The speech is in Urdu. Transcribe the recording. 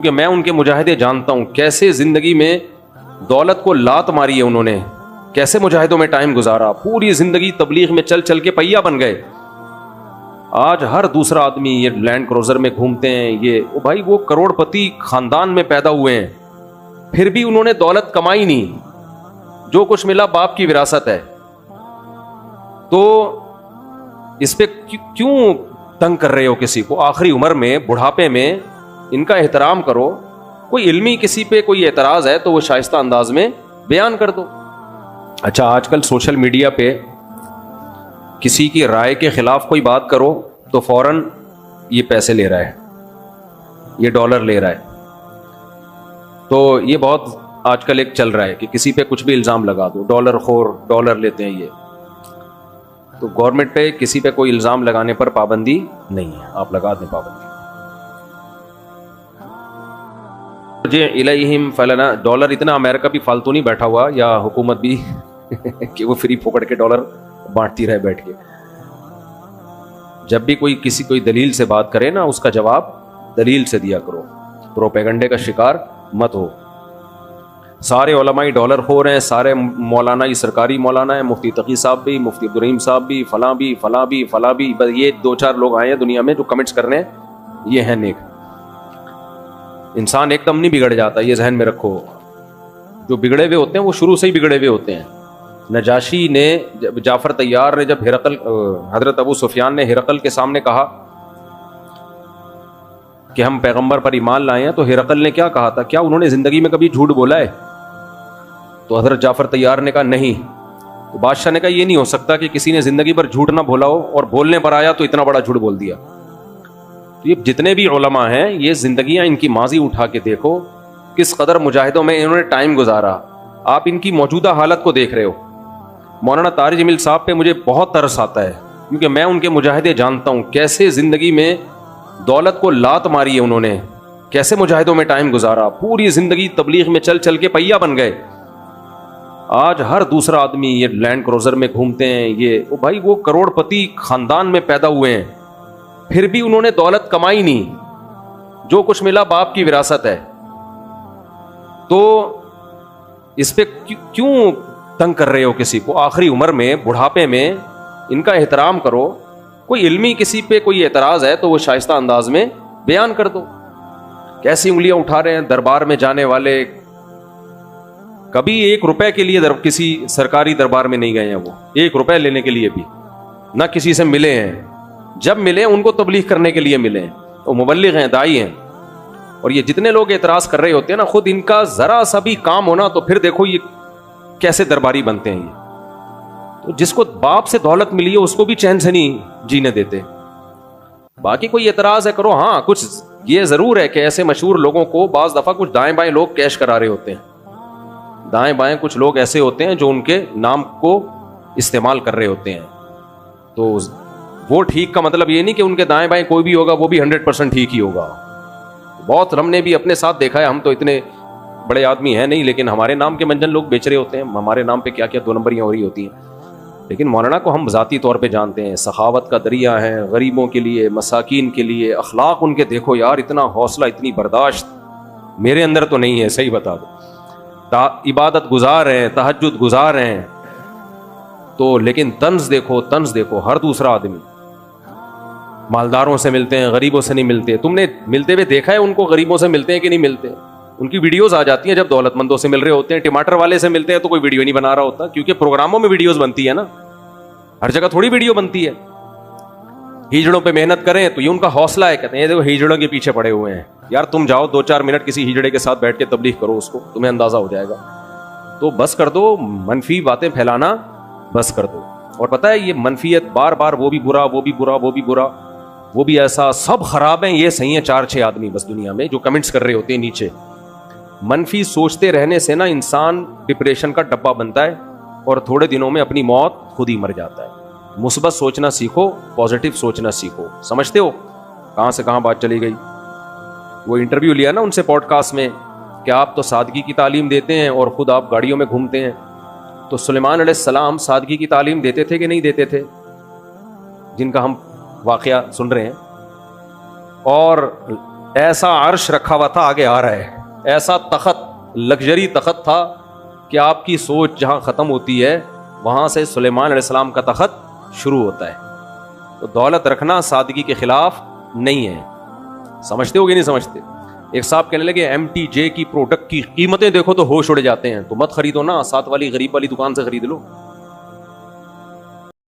کہ میں ان کے مجاہدے جانتا ہوں، کیسے زندگی میں دولت کو لات ماری ہے انہوں نے، کیسے مجاہدوں میں ٹائم گزارا، پوری زندگی تبلیغ میں چل چل کے پہیا بن گئے۔ آج ہر دوسرا آدمی یہ لینڈ کروزر میں گھومتے ہیں، یہ بھائی وہ کروڑ پتی خاندان میں پیدا ہوئے ہیں، پھر بھی انہوں نے دولت کمائی نہیں، جو کچھ ملا باپ کی وراثت ہے۔ تو اس پہ کیوں تنگ کر رہے ہو کسی کو؟ آخری عمر میں، بڑھاپے میں ان کا احترام کرو۔ کوئی علمی کسی پہ کوئی اعتراض ہے تو وہ شائستہ انداز میں بیان کر دو۔ اچھا، آج کل سوشل میڈیا پہ کسی کی رائے کے خلاف کوئی بات کرو تو فوراً یہ پیسے لے رہا ہے، یہ ڈالر لے رہا ہے۔ تو یہ بہت آج کل ایک چل رہا ہے کہ کسی پہ کچھ بھی الزام لگا دو، ڈالر خور، ڈالر لیتے ہیں یہ۔ تو گورنمنٹ پہ کسی پہ کوئی الزام لگانے پر پابندی نہیں ہے، آپ لگا دیں پابندی۔ جی الیہم فلنا، ڈالر اتنا امریکہ بھی فالتو نہیں بیٹھا ہوا یا حکومت بھی کہ وہ فری پھوکڑ کے ڈالر بانٹتی رہے بیٹھ کے۔ جب بھی کوئی دلیل سے بات کرے نا، اس کا جواب دلیل سے دیا کرو، پروپیگنڈے کا شکار مت ہو۔ سارے علماء ڈالر خور ہیں، سارے مولانا ہی سرکاری مولانا ہیں، مفتی تقی صاحب بھی، مفتی عبدالرحیم صاحب بھی، فلاں بھی فلاں بھی فلاں بھی، بس یہ دو چار لوگ آئے ہیں دنیا میں جو کمنٹس کر رہے ہیں، یہ ہیں نیک۔ انسان ایک دم نہیں بگڑ جاتا، یہ ذہن میں رکھو۔ جو بگڑے ہوئے ہوتے ہیں وہ شروع سے ہی بگڑے ہوئے ہوتے ہیں۔ نجاشی نے، جعفر طیار نے، جب حضرت ابو سفیان نے ہرقل کے سامنے کہا کہ ہم پیغمبر پر ایمان لائے ہیں، تو ہرقل نے کیا کہا تھا؟ کیا انہوں نے زندگی میں کبھی جھوٹ بولا ہے؟ تو حضرت جعفر طیار نے کہا نہیں۔ تو بادشاہ نے کہا یہ نہیں ہو سکتا کہ کسی نے زندگی پر جھوٹ نہ بولا ہو اور بولنے پر آیا تو اتنا بڑا جھوٹ بول دیا۔ تو یہ جتنے بھی علماء ہیں، یہ زندگیاں ان کی ماضی اٹھا کے دیکھو، کس قدر مجاہدوں میں انہوں نے ٹائم گزارا۔ آپ ان کی موجودہ حالت کو دیکھ رہے ہو۔ مولانا طارق جمیل صاحب پہ مجھے بہت ترس آتا ہے، کیونکہ میں ان کے مجاہدے جانتا ہوں، کیسے زندگی میں دولت کو لات ماری ہے انہوں نے، کیسے مجاہدوں میں ٹائم گزارا، پوری زندگی تبلیغ میں چل چل کے پہیا بن گئے۔ آج ہر دوسرا آدمی یہ لینڈ کروزر میں گھومتے ہیں، یہ بھائی وہ کروڑ پتی خاندان میں پیدا ہوئے ہیں، پھر بھی انہوں نے دولت کمائی نہیں، جو کچھ ملا باپ کی وراثت ہے۔ تو اس پہ کیوں تنگ کر رہے ہو کسی کو؟ آخری عمر میں، بڑھاپے میں ان کا احترام کرو۔ کوئی علمی کسی پہ کوئی اعتراض ہے تو وہ شائستہ انداز میں بیان کر دو۔ کیسی انگلیاں اٹھا رہے ہیں دربار میں جانے والے، کبھی 1 روپے کے لیے کسی سرکاری دربار میں نہیں گئے ہیں، وہ 1 روپے لینے کے لیے بھی نہ کسی سے ملے ہیں۔ جب ملے ان کو تبلیغ کرنے کے لیے ملے، وہ مبلغ ہیں، داعی ہیں۔ اور یہ جتنے لوگ اعتراض کر رہے ہوتے ہیں نا، خود ان کا ذرا سا بھی کام ہونا تو پھر دیکھو یہ کیسے درباری بنتے ہیں۔ یہ تو جس کو باپ سے دولت ملی ہے اس کو بھی چین سے نہیں جینے دیتے۔ باقی کوئی اعتراض ہے کرو، ہاں کچھ یہ ضرور ہے کہ ایسے مشہور لوگوں کو بعض دفعہ کچھ دائیں بائیں لوگ کیش کرا رہے ہوتے ہیں، دائیں بائیں کچھ لوگ ایسے ہوتے ہیں جو ان کے نام کو استعمال کر رہے ہوتے ہیں۔ تو وہ ٹھیک کا مطلب یہ نہیں کہ ان کے دائیں بائیں کوئی بھی ہوگا وہ بھی 100% ٹھیک ہی ہوگا۔ بہت ہم نے بھی اپنے ساتھ دیکھا ہے، ہم تو اتنے بڑے آدمی ہیں نہیں، لیکن ہمارے نام کے منجن لوگ بیچ رہے ہوتے ہیں، ہمارے نام پہ کیا کیا 2 نمبریاں ہو رہی ہوتی ہیں۔ لیکن مولانا کو ہم ذاتی طور پہ جانتے ہیں، سخاوت کا دریا ہے، غریبوں کے لیے، مساکین کے لیے، اخلاق ان کے دیکھو یار، اتنا حوصلہ، اتنی برداشت میرے اندر تو نہیں ہے، صحیح بتا دو۔ عبادت گزار ہیں، تہجد گزار ہیں، تو لیکن طنز دیکھو ہر دوسرا آدمی مالداروں سے ملتے ہیں، غریبوں سے نہیں ملتے۔ تم نے ملتے ہوئے دیکھا ہے ان کو؟ غریبوں سے ملتے ہیں کہ نہیں ملتے؟ ان کی ویڈیوز آ جاتی ہیں جب دولت مندوں سے مل رہے ہوتے ہیں۔ ٹماٹر والے سے ملتے ہیں تو کوئی ویڈیو نہیں بنا رہا ہوتا، کیونکہ پروگراموں میں ویڈیوز بنتی ہے نا، ہر جگہ تھوڑی ویڈیو بنتی ہے۔ ہیجڑوں پہ محنت کریں تو یہ ان کا حوصلہ ہے، کہتے ہیں دیکھو ہیجڑوں کے پیچھے پڑے ہوئے ہیں۔ یار تم جاؤ 2-4 منٹ کسی ہیجڑے کے ساتھ بیٹھ کے تبلیغ کرو، اس کو تمہیں اندازہ ہو جائے گا۔ تو بس کر دو منفی باتیں پھیلانا، بس کر دو۔ اور پتہ ہے یہ منفیت بار بار، وہ بھی برا، وہ بھی برا، وہ بھی برا، وہ بھی ایسا، سب خراب ہیں، یہ صحیح ہیں 4-6 آدمی بس دنیا میں جو کمنٹس کر رہے ہوتے ہیں نیچے۔ منفی سوچتے رہنے سے نا انسان ڈپریشن کا ڈبہ بنتا ہے اور تھوڑے دنوں میں اپنی موت خود ہی مر جاتا ہے۔ مثبت سوچنا سیکھو، پازیٹیو سوچنا سیکھو۔ سمجھتے ہو کہاں سے کہاں بات چلی گئی؟ وہ انٹرویو لیا نا ان سے پوڈ کاسٹ میں کہ آپ تو سادگی کی تعلیم دیتے ہیں اور خود آپ گاڑیوں میں گھومتے ہیں۔ تو سلیمان علیہ السلام سادگی کی تعلیم دیتے تھے کہ نہیں دیتے تھے؟ جن کا ہم واقعہ سن رہے ہیں۔ اور ایسا عرش رکھا ہوا تھا، آگے آ رہا ہے، ایسا تخت، لگژری تخت تھا کہ آپ کی سوچ جہاں ختم ہوتی ہے وہاں سے سلیمان علیہ السلام کا تخت شروع ہوتا ہے. تو دولت رکھنا سادگی کے خلاف نہیں ہے. سمجھتے ہو کہ نہیں سمجھتے؟ ایک صاحب کہنے لگے ایم ٹی جے کی پروڈکٹ کی قیمتیں دیکھو تو ہوش اڑ جاتے ہیں، تو مت خریدو نا، ساتھ والی غریب والی دکان سے خرید لو.